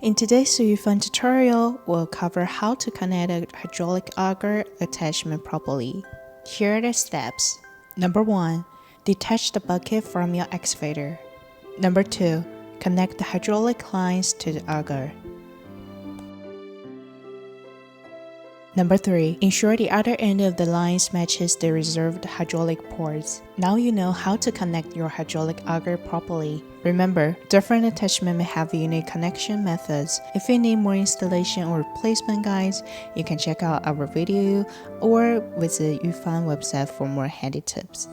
In today's YUFAN tutorial, we'll cover how to connect a hydraulic auger attachment properly. Here are the steps. Number 1. Detach the bucket from your excavator. Number 2. Connect the hydraulic lines to the auger. Number 3. Ensure the other end of the lines matches the reserved hydraulic ports. Now you know how to connect your hydraulic auger properly. Remember, different attachments may have unique connection methods. If you need more installation or replacement guides, you can check out our video or visit YUFAN website for more handy tips.